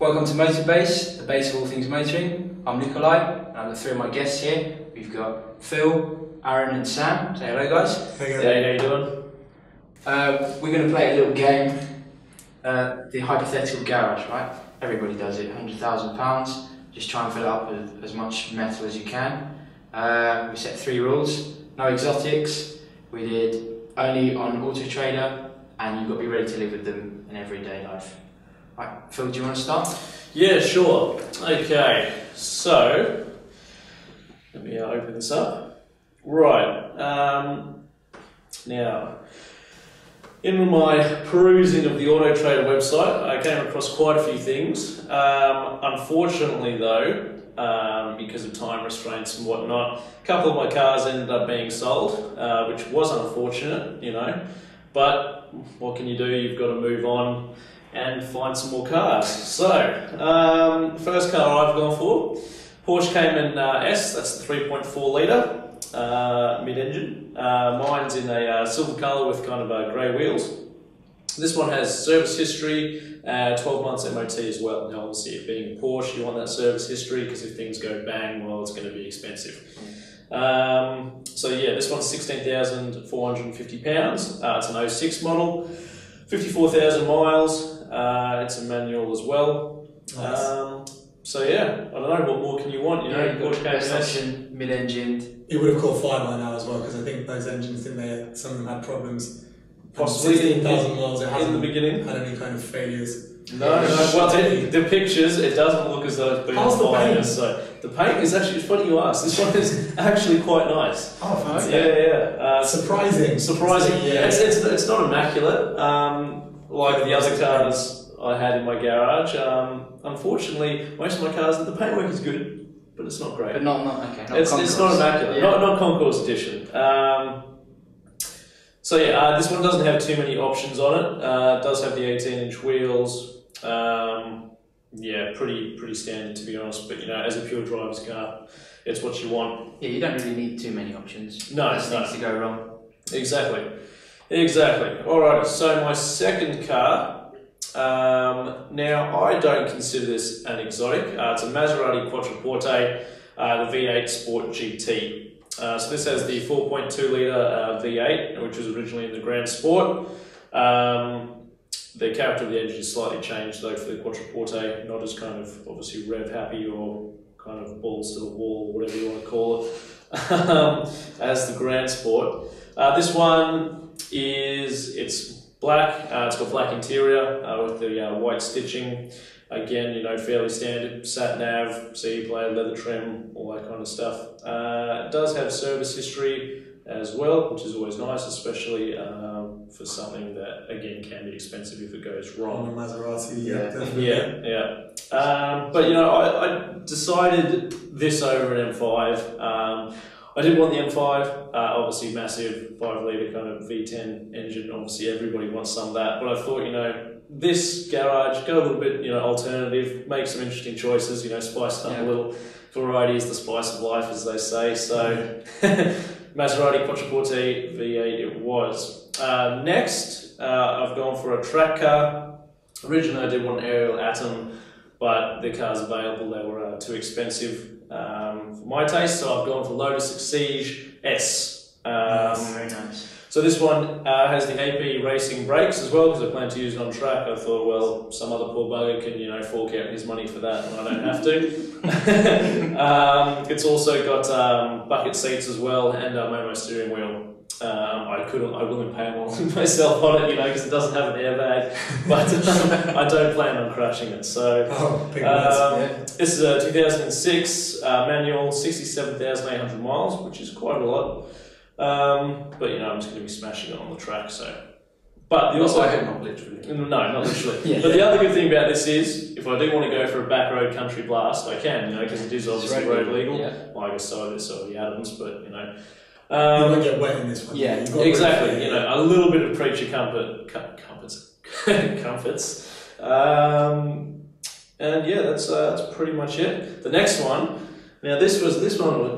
Welcome to Motorbase, the base of all things motoring. I'm Nikolai, and I'm the three of my guests here. We've got Phil, Aaron and Sam. Say hello guys. Hey, how you doing? We're going to play a little game, the hypothetical garage, right? Everybody does it, £100,000. Just try and fill it up with as much metal as you can. We set 3 rules, no exotics. We did only on AutoTrader, and you've got to be ready to live with them in everyday life. Right, Phil, do you want to start? Yeah, sure. Okay, so let me open this up. Right, now, in my perusing of the AutoTrader website, I came across quite a few things. Unfortunately though, because of time restraints and whatnot, a couple of my cars ended up being sold, which was unfortunate, you know, but what can you do? You've got to move on and find some more cars. So, first car I've gone for, Porsche Cayman S, that's the 3.4 litre mid-engine. Mine's in a silver colour with kind of grey wheels. This one has service history, 12 months MOT as well. Now obviously it being a Porsche, you want that service history because if things go bang, well, it's going to be expensive. So yeah, this one's £16,450. It's an 06 model, 54,000 miles. It's a manual as well. Nice. So yeah, I don't know, what more can you want? You know, Porsche Cayman S, mid-engined. It would have caught fire by now as well, because I think those engines in there, some of them had problems. Possibly 16,000 miles, it in hasn't the beginning. had any kind of failures. No, well, the pictures, it doesn't look as though it's been How's the fired. paint? So the paint is actually, it's funny you ask, this one is actually quite nice. Oh, fancy. Yeah. Surprising. Surprising. Yeah. It's not immaculate, like the other cars I had in my garage. Unfortunately, most of my cars, the paintwork is good, but it's not great. But not okay. Not It's not immaculate, yeah. not Concours edition. So yeah, this one doesn't have too many options on it. It does have the 18-inch wheels. Yeah, pretty standard to be honest. But you know, as a pure driver's car, it's what you want. Yeah, you don't really need too many options. No, There's things to go wrong. Exactly. Alright, so my second car. Now I don't consider this an exotic. It's a Maserati Quattroporte, the V8 Sport GT. So this has the 4.2 litre V8, which was originally in the Grand Sport. The character of the engine is slightly changed though for the Quattroporte, not as kind of obviously rev happy or kind of balls to the wall, or whatever you want to call it, as the Grand Sport. This one it's black, it's got black interior with the white stitching. Again, you know, fairly standard, sat nav, CD player, leather trim, all that kind of stuff. It does have service history as well, which is always nice, especially for something that, again, can be expensive if it goes wrong. On a Maserati, Yeah. definitely. But, you know, I decided this over an M5. I did want the M5, obviously massive 5 litre kind of V10 engine, obviously everybody wants some of that, but I thought, you know, this garage, go a little bit, you know, alternative, make some interesting choices, you know, spice it up a little. Variety is the spice of life, as they say. So, Maserati Quattroporte V8 it was. Next, I've gone for a track car. Originally I did want an Aerial Atom, but the cars available, they were too expensive for my taste, so I've gone for Lotus Exige S. Very nice. So this one has the AP racing brakes as well, because I plan to use it on track. I thought, well, some other poor bugger can, you know, fork out his money for that, and I don't have to. It's also got bucket seats as well, and a Momo steering wheel. I will impale myself on it, you know, because it doesn't have an airbag, but I don't plan on crashing it. So this is a 2006 manual, 67,800 miles, which is quite a lot. But you know, I'm just going to be smashing it on the track. So, but the also not literally. No, not literally. But the other good thing about this is, if I do want to go for a back road country blast, I can, you know, because it is obviously road legal. Yeah. Well, I guess so is the Adams, but you know. You won't get wet in this one. Yeah, Exactly. You know, a little bit of creature comforts. And yeah, that's pretty much it. The next one. Now this one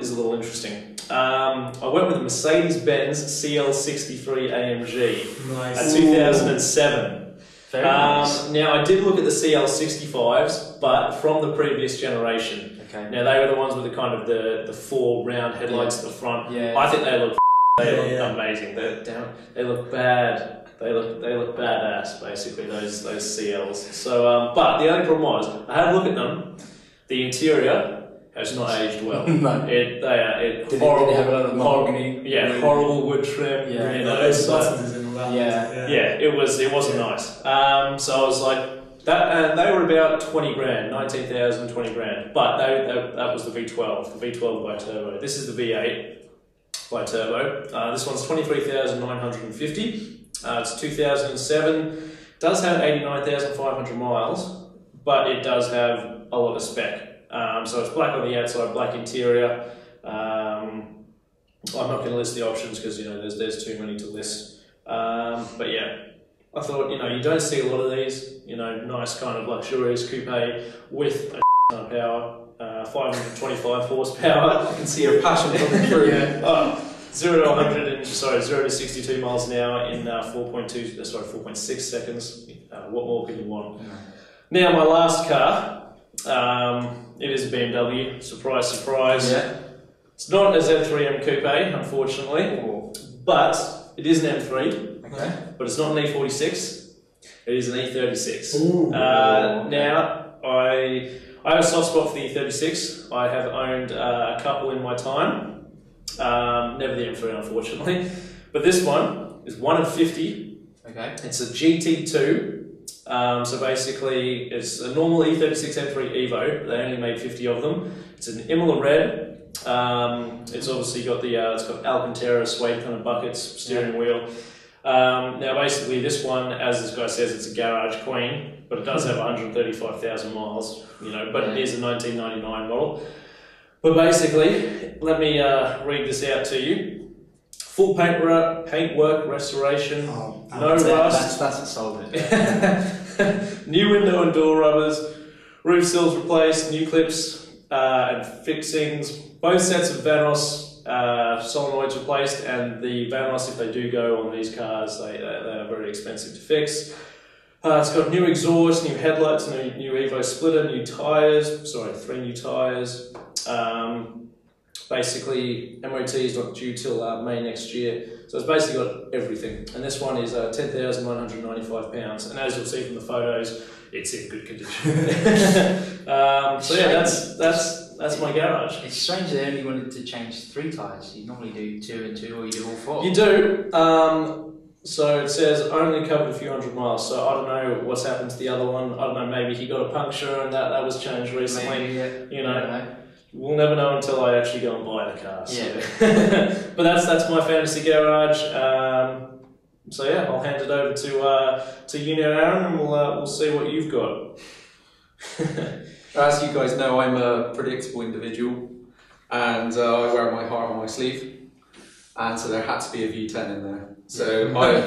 is a little interesting. I went with a Mercedes-Benz CL63 AMG. Nice. A 2007. Very nice. Now, I did look at the CL65s, but from the previous generation. Okay. Now, they were the ones with the kind of the four round headlights at the front. Yeah. I think they look amazing. They look bad. They look badass, basically, those CLs. So, but the only problem was, I had a look at them. The interior has not aged well. No. Did Did horrible, it have a lot of mahogany? yeah, horrible wood trim. Yeah. You know, Those so- buttons and all that. yeah, it wasn't nice. So I was like, that they were about 20 grand, 19,000, 20 grand. But that was the V12 by turbo. This is the V8 by turbo. This one's 23,950. It's 2007. Does have 89,500 miles, but it does have a lot of spec. So it's black on the outside, black interior. I'm not going to list the options because there's too many to list. But yeah, I thought you don't see a lot of these. Nice kind of luxurious coupe with a ton of power, 525 horsepower. I can see your passion coming through. Yeah. 0 to 62 miles an hour in 4.6 seconds. What more could you want? Yeah. Now my last car, it is a BMW. Surprise, surprise. Yeah. It's not a Z3M Coupe, unfortunately, but it is an M3. Okay. But it's not an E46. It is an E36. Ooh. Now I have a soft spot for the E36. I have owned a couple in my time. Never the M3, unfortunately. But this one is 1 of 50. Okay. It's a GT2. So basically, it's a normal E36 M3 Evo. They only made 50 of them. It's an Imola red. It's obviously got it's got Alcantara suede kind of buckets, steering wheel. Now basically, this one, as this guy says, it's a garage queen, but it does have 135,000 miles. But it is a 1999 model. But basically, let me read this out to you. Full paintwork restoration, no rust. That's what sold it. New window and door rubbers, roof sills replaced, new clips and fixings. Both sets of Vanos solenoids replaced, and the Vanos, if they do go on these cars, they are very expensive to fix. It's got new exhaust, new headlights, new Evo splitter, new tyres. 3 new tyres. Basically, MOT is not due till May next year, so it's basically got everything. And this one is £10,995, and as you'll see from the photos, it's in good condition. So yeah, that's my garage. It's strange they only wanted to change 3 tyres. You normally do 2 and 2, or you do all 4. You do. So it says only covered a few hundred miles. So I don't know what's happened to the other one. I don't know. Maybe he got a puncture and that was changed recently. Maybe, We'll never know until I actually go and buy the car. So. Yeah. But that's my fantasy garage. So yeah, I'll hand it over to you now, Aaron, and we'll see what you've got. As you guys know, I'm a predictable individual, and I wear my heart on my sleeve, and so there had to be a V10 in there. So my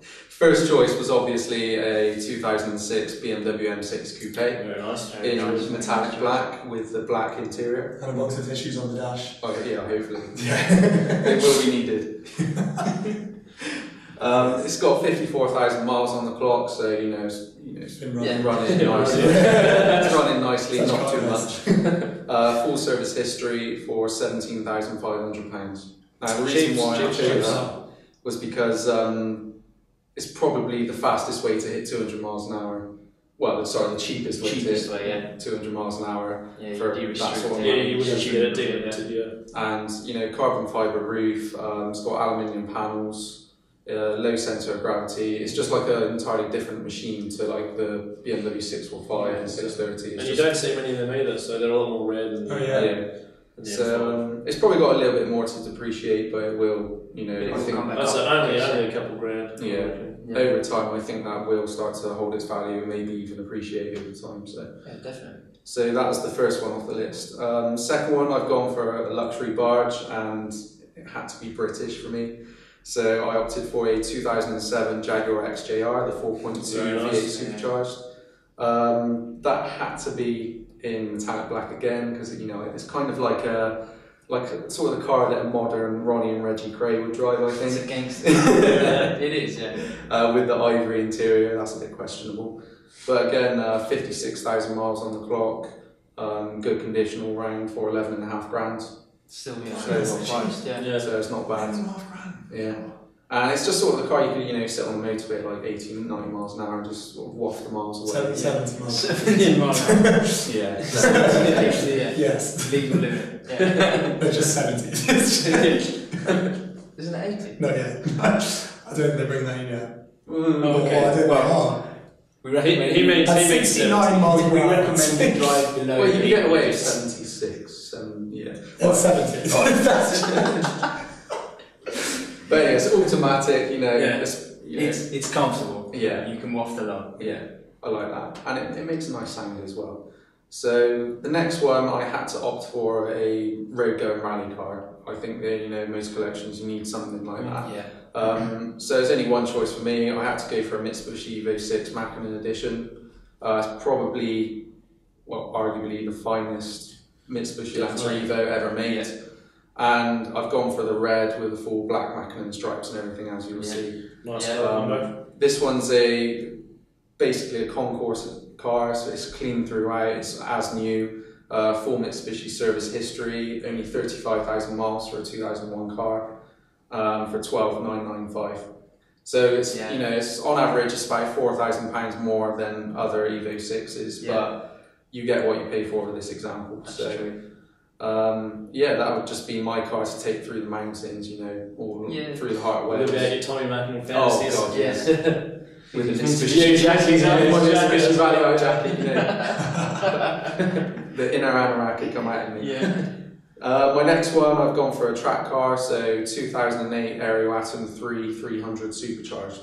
first choice was obviously a 2006 BMW M6 Coupe. Very nice. In metallic black with the black interior. And a box of tissues on the dash. Oh yeah, hopefully. It will be needed. It's got 54,000 miles on the clock, so it's been running running. nicely. It's running nicely, Such not too progress. much. Full service history for £17,500. Now the reason why I chose that was because it's probably the fastest way to hit 200 miles an hour. Well, sorry, the cheapest way to hit 200 miles an hour for that sort of you would have to get a deal. And carbon fibre roof. It's got aluminium panels. Low centre of gravity. It's just like an entirely different machine to like the BMW 645 and 630. And you don't see many of them either, so they're a lot more rare than So it's probably got a little bit more to depreciate, but it will, I think that's only a couple grand. Over time, I think that will start to hold its value and maybe even appreciate over time. So yeah, definitely. So that was the first one off the list. Second one, I've gone for a luxury barge, and it had to be British for me. So I opted for a 2007 Jaguar XJR, the 4.2 V8 supercharged. That had to be in metallic black again because it's kind of like a like sort of the car that a modern Ronnie and Reggie Cray would drive, I think. It's a gangster. Yeah, it is, yeah. With the ivory interior, that's a bit questionable. But again, 56,000 miles on the clock, good condition all round for 11.5 grand. Still, yeah, So well priced, yeah. So it's not bad. 11.5 grand. Yeah. And it's just sort of the car you can, sit on the motorway at like 18, 19 miles an hour and just sort of waft the miles away. 70 miles. 17 miles an hour. Yeah. Literally, yeah. Yes. Legal limit. Yeah. They're just 70. Isn't it 80? Not yet. I don't think they bring that in yet. Oh, okay. I don't know. We recommend He makes At 70. 69 miles an we hour. recommend you drive below. Well, you can get away with 80. 76, yeah. That's 70. But yeah, it's automatic, Yeah. it's, It's comfortable. yeah, You can waft along. yeah, I like that. And it makes a nice sound as well. So the next one, I had to opt for a road-going rally car. I think that, most collections, you need something like that. Yeah. So there's only one choice for me. I had to go for a Mitsubishi Evo 6 Mackinnon Edition. It's probably, arguably the finest Mitsubishi Lancer Evo ever made. Yeah. And I've gone for the red with the full black Mackinnon stripes and everything, as you'll see. Nice Yeah. car. This one's basically a concourse car, so it's clean throughout, it's as new. Full Mitsubishi service history, only 35,000 miles for a 2001 car, for 12,995. So it's it's on average it's about £4,000 more than other Evo 6s, but you get what you pay for this example. That's so true. that would just be my car to take through the mountains, all through the heart of A little Wales. bit of your Tommy Mackinnon fantasies. Oh, God, yes. With the Mitsubishi Mitsubishi jacket. Vallejo jacket, the inner anorak could come out of me. Yeah. My next one, I've gone for a track car, so 2008 Aero Atom 300 supercharged.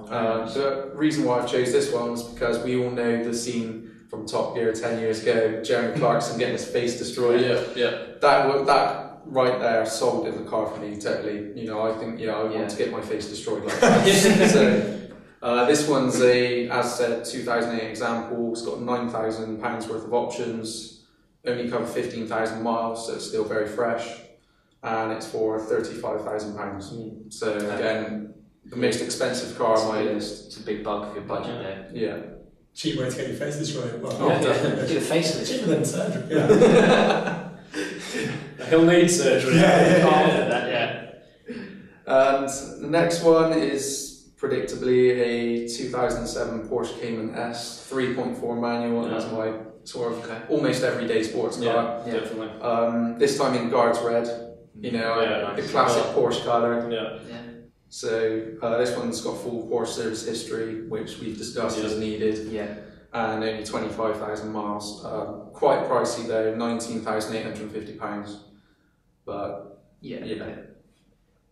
The reason why I've chose this one was because we all know the scene from Top Gear 10 years ago, Jeremy Clarkson getting his face destroyed. That right there sold the car for me totally. I think I want to get my face destroyed like that. So this one's as I said, 2008 example. It's got £9,000 worth of options. Only covered 15,000 miles, so it's still very fresh, and it's for £35,000. So again, the most expensive car on my list. It's a big bulk of your budget there. Yeah. Cheap way to get your face destroyed. Well, Get a facelift. cheaper than surgery. Yeah. He'll need surgery. Yeah. And the next one is predictably a 2007 Porsche Cayman S 3.4 manual. And that's my sort of almost everyday sports car. Yeah, definitely. This time in Guards Red. The classic Porsche colour. Yeah. So this one's got full Porsche service history, which we've discussed as needed. Yeah. And only 25,000 miles. Quite pricey though, £19,850. But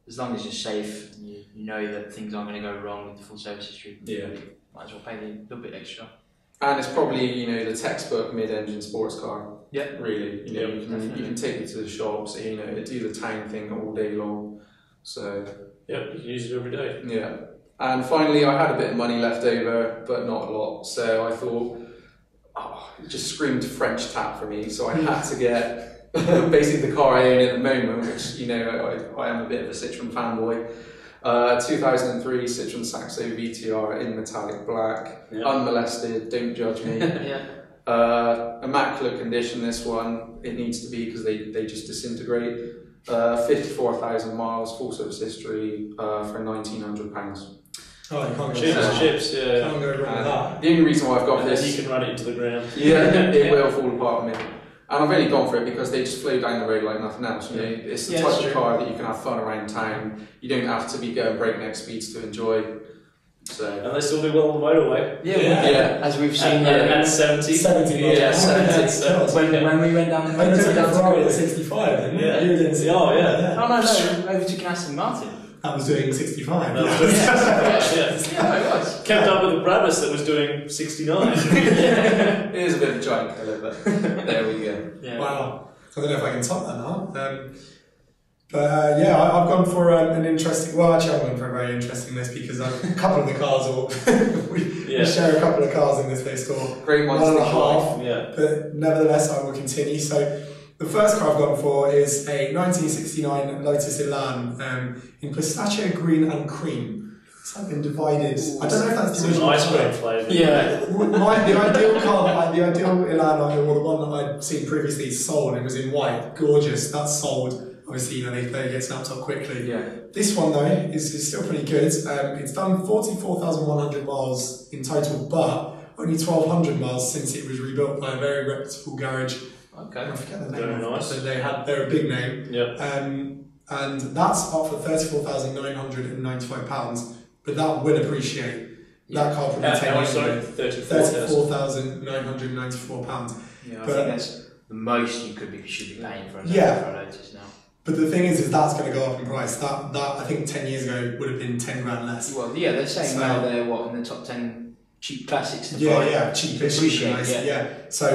as long as you're safe and you know that things aren't going to go wrong with the full service history, might as well pay a little bit extra. And it's probably the textbook mid-engine sports car. Yeah. Really, you can take it to the shops, do the town thing all day long. So you can use it every day. Yeah. And finally, I had a bit of money left over, but not a lot. So I thought, it just screamed French tap for me. So I had to get basically the car I own at the moment, which I am a bit of a Citroen fanboy. 2003 Citroen Saxo VTR in metallic black, unmolested. Don't judge me. Immaculate condition. This one, it needs to be because they just disintegrate. 54,000 miles, full service history for £1,900. Oh, you can't go Chips, Can't go wrong with that. The only reason why I've got And this, then you can run it into the ground. it will fall apart on me. And I've only gone for it because they just flow down the road like nothing else. It's the type of car that you can have fun around town. You don't have to be going breakneck speeds to enjoy. So. And they still do well on the motorway. Yeah. As we've seen at 70. 70 when we went down the I motorway took a down to Ferrari at Grid. 65, didn't you? Yeah. You didn't see. Oh, yeah. Oh no, overtook an Aston Martin. I was doing 65. That was Yeah. Yeah, it was. Kept up with the Brabus that was doing 69. It is a bit of a giant killer, but there we go. Yeah. Wow. I don't know if I can top that now. I've gone for an interesting. Well, actually, I've gone for a very interesting list because a couple of the cars we share a couple of cars in this list, or Great one and a half. Yeah. But nevertheless, I will continue. So, the The first car I've gone for is a 1969 Lotus Elan in pistachio green and cream. It's like been divided. I don't know if that's the original ice cream flavour. Yeah. The ideal car, the ideal Elan, or the one that I'd seen previously sold, it was in white, gorgeous. That's sold. Obviously, they get snapped up quickly. Yeah. This one though is still pretty good. It's done 44,100 miles in total, but only 1,200 miles since it was rebuilt by a very reputable garage. Okay. I forget the name. Very nice. So they're a big name. Yep. And that's up for £34,995. But that will appreciate. Yeah. That car probably How much, sorry? £34,994. Yeah, I But- think that's the most you should be paying for a Lotus now. But the thing is that's going to go up in price. That I think 10 years ago would have been 10 grand less. Well, yeah, they're saying So- now they're in the top 10 cheap classics to buy. Yeah, cheapish, Appreciate, nice. yeah. Yeah. So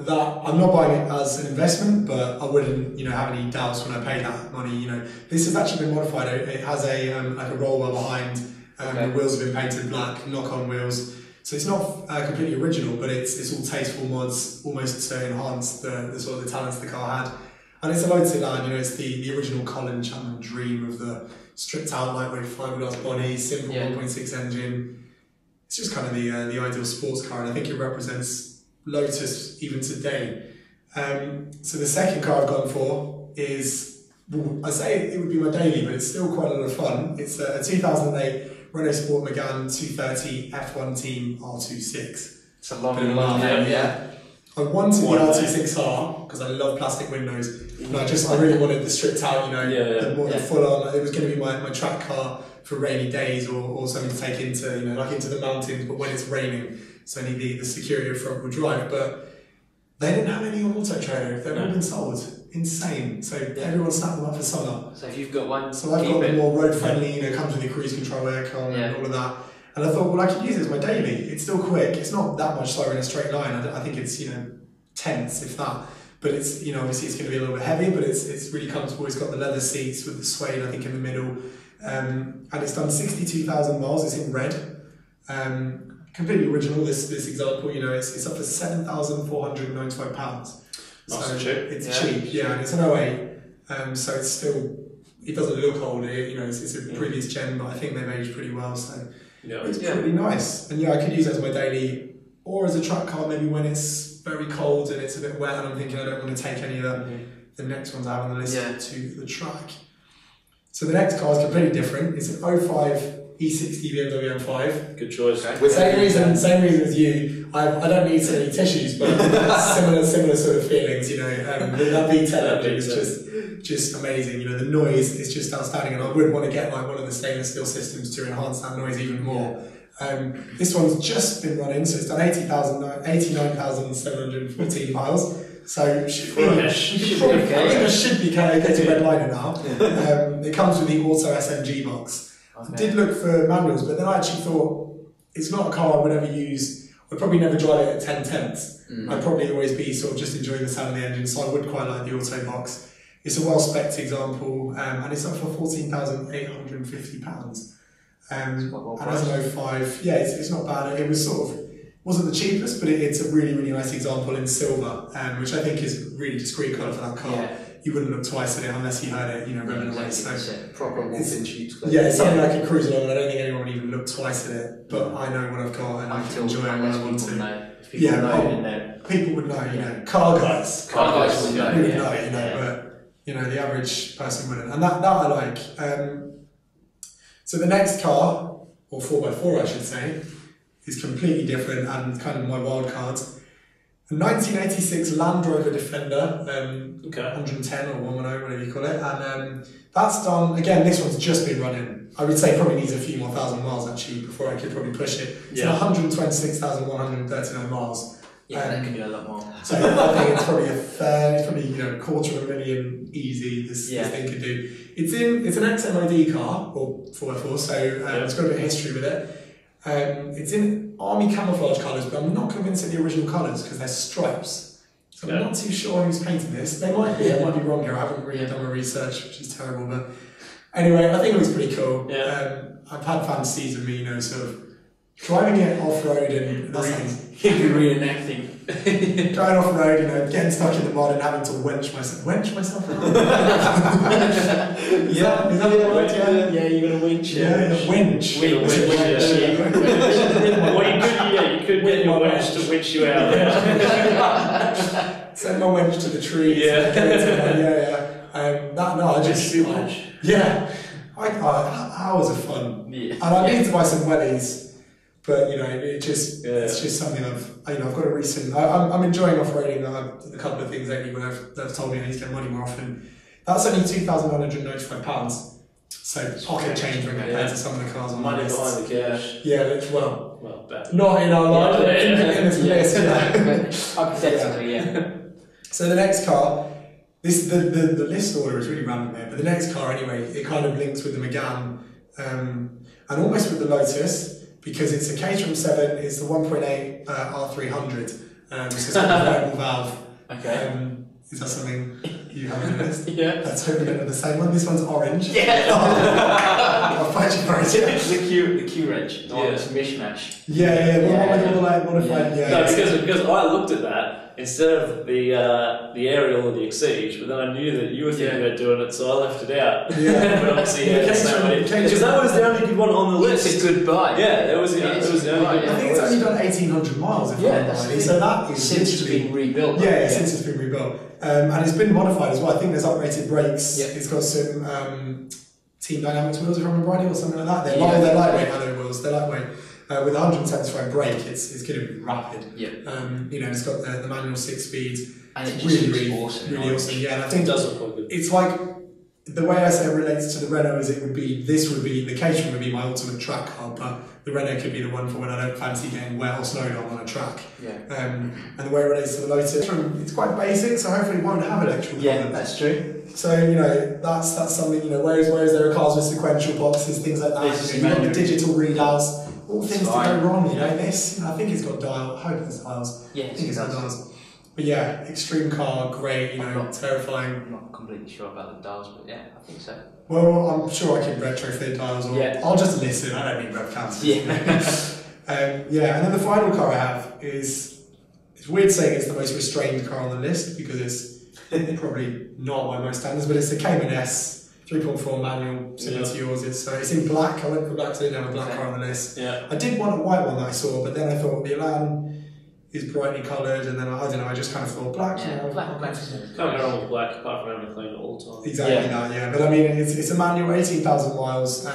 that I'm not buying it as an investment, but I wouldn't, have any doubts when I pay that money. This has actually been modified. It has a like a roll bar behind. The wheels have been painted black, knock-on wheels. So it's not completely original, but it's all tasteful mods, almost to enhance the sort of the talents the car had. And it's a Lotus Elan, it's the original Colin Chapman dream of the stripped out lightweight fiberglass body, simple 1.6 engine. It's just kind of the ideal sports car, and I think it represents Lotus even today. So the second car I've gone for is, I say it would be my daily, but it's still quite a lot of fun. It's a 2008 Renault Sport Megane 230 F1 Team R26. It's a long Bit of a name, name, yeah. I wanted the R26R because I love plastic windows, and I really wanted the stripped out, the full on. It was going to be my track car for rainy days or something to take into into the mountains, but when it's raining, so I need the security of front wheel drive. But they didn't have any on AutoTrader. They've all been sold. Insane. So everyone snapped them up for summer. So if you've got one, so I've got the more road friendly, comes with the cruise control aircon and all of that. And I thought, well, I could use it as my daily. It's still quick. It's not that much slower in a straight line. I think it's tenths, if that. But it's obviously it's going to be a little bit heavy, but it's really comfortable. It's got the leather seats with the suede, I think, in the middle, and it's done 62,000 miles. It's in red, completely original. This example, it's up for £7,495. So cheap. It's cheap, and it's an 08, so it's still. It doesn't look old. It's a previous gen, but I think they've aged pretty well. So it's pretty nice. And I could use it as my daily or as a track car, maybe when it's very cold and it's a bit wet, and I'm thinking I don't want to take any of the next ones I have on the list to the track. So the next car is completely different. It's an 05 E60 BMW M5. Good choice. Okay. Same reason as you. I don't need any tissues, but similar sort of feelings. That V10 engine is just amazing. The noise is just outstanding, and I would want to get one of the stainless steel systems to enhance that noise even more. This one's just been running, so it's done 89,714 miles. So I should be okay to red liner now. It comes with the Auto SMG box. I did look for manuals, but then I actually thought it's not a car I would ever use. I'd probably never drive it at 10 tenths. I'd probably always be sort of just enjoying the sound of the engine, so I would quite like the auto box. It's a well-spec'd example, and it's up for £14,850. And as an 05, it's not bad. It was wasn't the cheapest, but it's a really, really nice example in silver, which I think is really discreet colour for that car. Yeah. You wouldn't look twice at it unless you heard it, revving away. So proper walk-in cheap. It's something I could cruise along. I don't think anyone would even look twice at it, but I know what I've got and I can enjoy it when I want to. People would know, car guys. Car guys would know, but the average person wouldn't, and that I like. So the next car, or 4x4 I should say, is completely different and kind of my wild card. A 1986 Land Rover Defender, 110 or 110, whatever you call it, and that's done, again, this one's just been running. I would say probably needs a few more thousand miles actually before I could probably push it. It's 126,139 miles. That could be a lot more. So I think it's probably a $250,000 easy this thing could do. It's an ex-MOD car, or 4x4, so it's got a bit of history with it. It's in army camouflage colours, but I'm not convinced of the original colours because they're stripes. So I'm not too sure who's painted this. They might be, I might be wrong here. I haven't really done my research, which is terrible. But anyway, I think it looks pretty cool. I've had fantasies of me, sort of driving it off road and that sounds. He'd be reenacting. Driving off road, you know, getting stuck in the mud and having to wench myself around. Is that the word? Yeah, you're gonna winch. Yeah, winch. You could get your wench to winch you out. Send my wench to the trees. I just too much. Hours of fun. Yeah. And I need to buy some wellies. But you know, it's just something I've got a recent. I'm enjoying off-roading. A couple of things lately where they've told me I need to get money more often. That's only £2,195. So pocket change when compared to some of the cars on money the list. behind the cash. Yeah, Bad. not in our life, but in this list. Hypothetically, yeah. So the next car, the list order is really random here, but the next car anyway, it kind of links with the Megane and almost with the Lotus. Because it's a Caterham 7, it's the 1.8 R300, so it's got a variable valve. Okay. Is that something you have on your list? Yeah. Let's hope we don't have the same one. This one's orange. Yeah. I'll fight you for it. The Q wrench. It's a mishmash. The one with all the like modified. No, because I looked at that instead of the aerial or the Exige, but then I knew that you were thinking about doing it, so I left it out. Yeah. But obviously, because that was the only good one on the list. It's a good buy. Yeah, it was the only good I one. think it's only done 1,800 miles. If so that is since it's been rebuilt. Since it's been rebuilt. And it's been modified as well. I think there's uprated brakes. Yep. It's got some Team Dynamics wheels, if I remember rightly, or something like that. They're lightweight alloy wheels. They're lightweight. With a 175 brake, it's going to be rapid. Yeah. It's got the manual 6-speed. And it It's just really awesome. really awesome. Yeah, and I think It does look quite good. it's like the way I say it relates to the Renault is the Caterham would be my ultimate track car, but the Renault could be the one for when I don't fancy getting wet or snowed on a track. Yeah. And the way it relates to the Lotus, it's quite basic, so hopefully it won't have electrical Yeah, problems. that's true. So that's something, whereas there are cars with sequential boxes, things like that. You've got the digital readouts, all things that go wrong. This, I think it's got dials. I hope it's dials. Yeah, I think it's got dials. But yeah, extreme car, great. Terrifying. I'm not completely sure about the dials, but yeah, I think so. Well, I'm sure I can retrofit dials, or I'll just listen. I don't need rev counts. Yeah. And then the final car I have is, it's weird saying it's the most restrained car on the list because it's probably not by most standards, but it's the Cayman S 3.4 manual, similar to yours. It's in black. I went for black because I didn't have a black car on the list. Yeah. I did want a white one that I saw, but then I thought the Elan is brightly coloured, and then I don't know, I just kind of thought black. Black. Can't go wrong with black apart from having to clean it all the time. Exactly that, yeah. But I mean, it's a manual, 18,000 miles.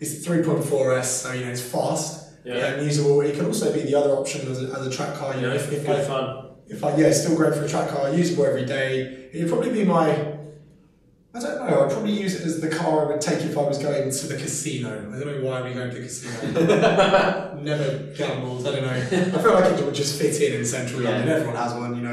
It's 3.4S, so it's fast. Yeah. Usable. It can also be the other option as a track car. It's fun. It's still great for a track car. Usable every day. It'd probably be I don't know. I'd probably use it as the car I would take if I was going to the casino. I don't know why we go to the casino. Never gambled. I don't know. I feel like it would just fit in central London. Everyone has one, and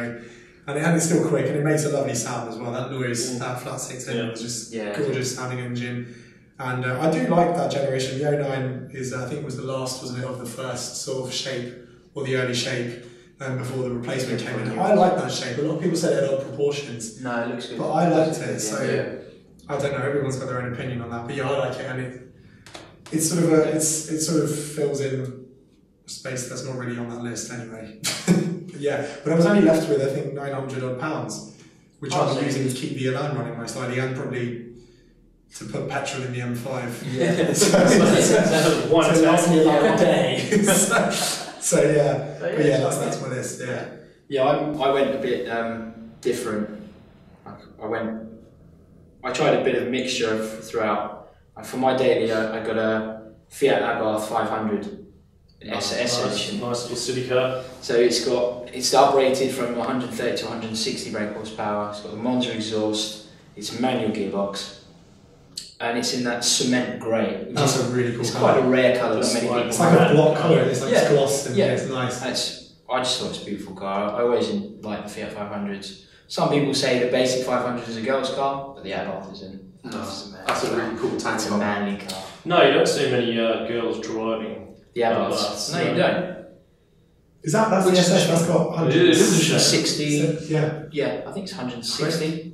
it's still quick, and it makes a lovely sound as well. That noise, that flat 6 engine was just gorgeous sounding engine. And I do like that generation. The 09 is, I think, was the last, wasn't it, of the first sort of shape, or the early shape, before the replacement came in. I like that shape. A lot of people said it had odd proportions. No, it looks good. But I liked it, so I don't know, everyone's got their own opinion on that. But yeah, I like it, and it sort of fills in space that's not really on that list anyway. But I was only left with, I think, 900 odd pounds, which I'm using to keep the Elan running most likely, and probably to put petrol in the M5. Yeah. So it lasts me about a day. That's my list. Yeah, I went a bit different. I tried a bit of mixture throughout. For my daily, I got a Fiat Abarth 500 SS edition. Nice little city car. So it's uprated from 130 to 160 brake horsepower. It's got a Monza exhaust. It's a manual gearbox. And it's in that cement grey. That's a really cool It's colour. quite a rare colour. Not many people. It's like a block colour. It's like it's gloss and it's nice. I just thought it's a beautiful car. I always like the Fiat 500s. Some people say the basic 500 is a girl's car, but the Abarth isn't. That's a really cool tank. It's a manly car. No, you don't see many girls driving the Abarths. No, you don't. That's the SS that's got 160. Yeah, I think it's 160.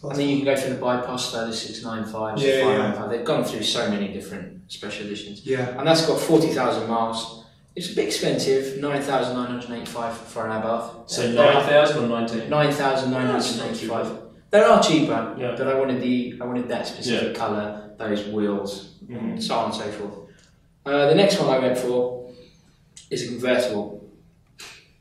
And then you can go through the bypass, the 695, 595. They've gone through so many different special editions. Yeah. And that's got 40,000 miles. It's a bit expensive, 9,985 for an Abarth. So 9,000 or 19? 9,985. There are cheaper, Yeah. but I wanted that specific colour, those wheels, so on and so forth. The next one I went for is a convertible.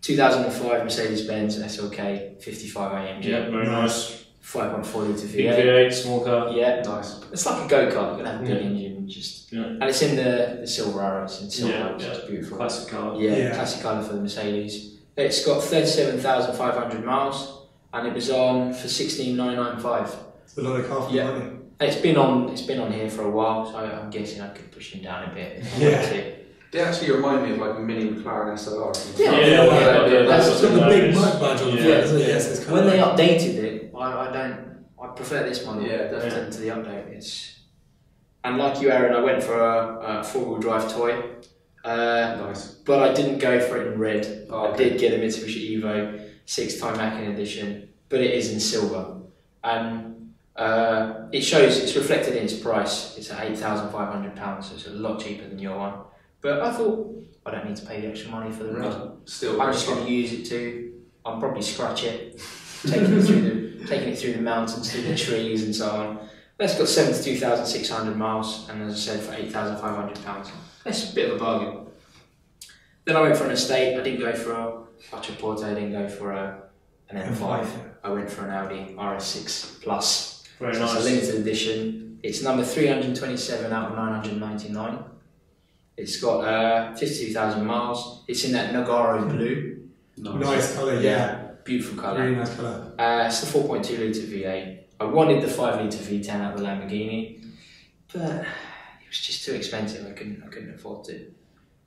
2005 Mercedes-Benz SLK 55 AMG. Yeah, very nice. 5.4 litre Big V8. V8, small car. Yeah, Nice. it's like a go-kart. You can have a big engine, and it's in the silver arrow. It's in silver, which is beautiful. Classic car. Yeah, classic colour for the Mercedes. It's got 37,500 miles, and it was on for 16,995. It's a lot of car for money. It's been on here for a while, so I'm guessing I could push him down a bit. They actually remind me of like a mini McLaren SLR. That's got the big mic badge on the front, isn't it? Yes, it's when they updated it, I prefer this model to the update. And like you, Aaron, I went for a four-wheel drive toy. Nice. But I didn't go for it in red. I did get a Mitsubishi Evo 6-time Mackin edition, but it is in silver. And it's reflected in its price. It's at £8,500, so it's a lot cheaper than your one. But I thought, I don't need to pay the extra money for the red. Still, I'm just going to use it I'll probably scratch it, taking it through the mountains, through the trees and so on. That's got 72,600 miles, and as I said, for £8,500. That's a bit of a bargain. Then I went for an estate. I didn't go for a Quattroporte, I didn't go for an M5. I went for an Audi RS6 Plus. Very So nice. it's a limited edition. It's number 327 out of 999. It's got 52,000 miles. It's in that Nogaro blue. Nice colour, yeah. Beautiful colour. Really nice colour. It's the 4.2 litre V8. I wanted the 5 litre V10 out of the Lamborghini, but it was just too expensive. I couldn't afford it.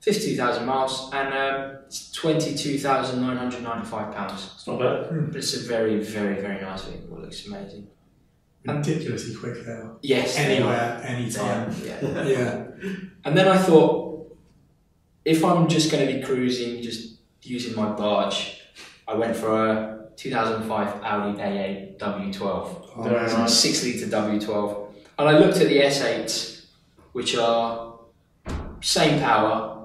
52,000 miles, and it's £22,995. It's not bad. But it's a very, very, very nice vehicle. It looks amazing. Ridiculously quick there. Yes. Anywhere, anytime. Yeah. Yeah. And then I thought, if I'm just going to be cruising, just using my barge, I went for a 2005 Audi A8 W12. Very nice. 6 litre W12. And I looked at the S8s, which are same power,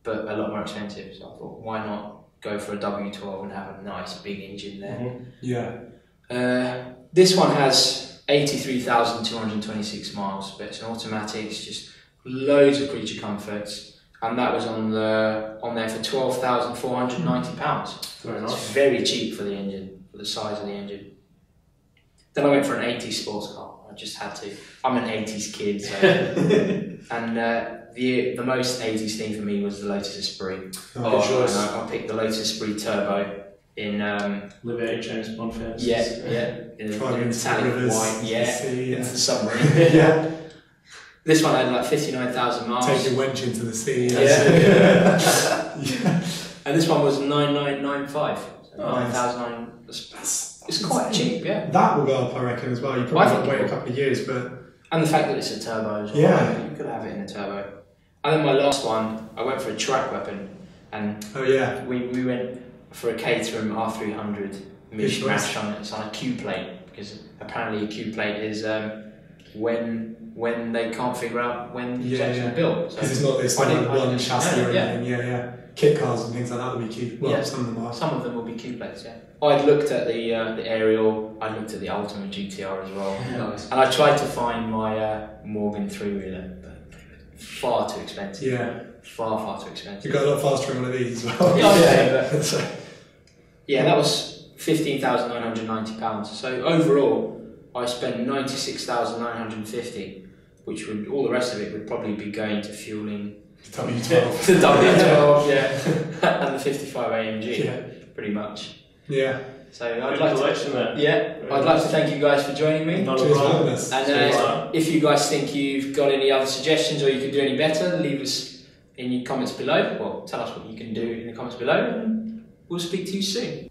but a lot more expensive. So I thought, why not go for a W12 and have a nice big engine there? Yeah. This one has 83,226 miles, but it's an automatic. It's just loads of creature comforts, and that was on there for £12,490. Very nice. It's very cheap for the engine, for the size of the engine. Then I went for an 80s sports car. I just had to. I'm an 80s kid, so and the most 80s thing for me was the Lotus Esprit. Good choice. And I picked the Lotus Esprit Turbo in Olivier James Bond fans. in the metallic white, into the submarine. Yeah. This one had like 59,000 miles. Take your wench into the sea. Yeah. Yeah. And this one was 9,995. So 9,009. It's quite cheap, yeah. That will go up, I reckon, as well. You probably have to wait a couple of years, but. And the fact that it's a turbo as well. Yeah. You could have it in a turbo. And then my last one, I went for a track weapon, and we went for a Caterham R300 mishmash on it. It's on a Q plate, because apparently a Q plate is when they can't figure out when it's actually built. Because it's not this one chassis or anything. Yeah. Kit cars and things like that will be Q. Well, some of them are. Some of them will be Q plates. Yeah. I'd looked at the Ariel. I looked at the Ultimate GTR as well. Nice. And I tried to find my Morgan 3-wheeler, but far too expensive. Yeah. Far too expensive. You got a lot faster in one of these as well. Yeah, that was £15,990. So overall, I spent £96,950, which would all the rest of it would probably be going to fueling The W12. the W12, yeah, and the 55 AMG, pretty much. Yeah. So I'd like to thank you guys for joining me. Not a problem. And if you guys think you've got any other suggestions or you could do any better, leave us in your comments below. Well, tell us what you can do in the comments below, and we'll speak to you soon.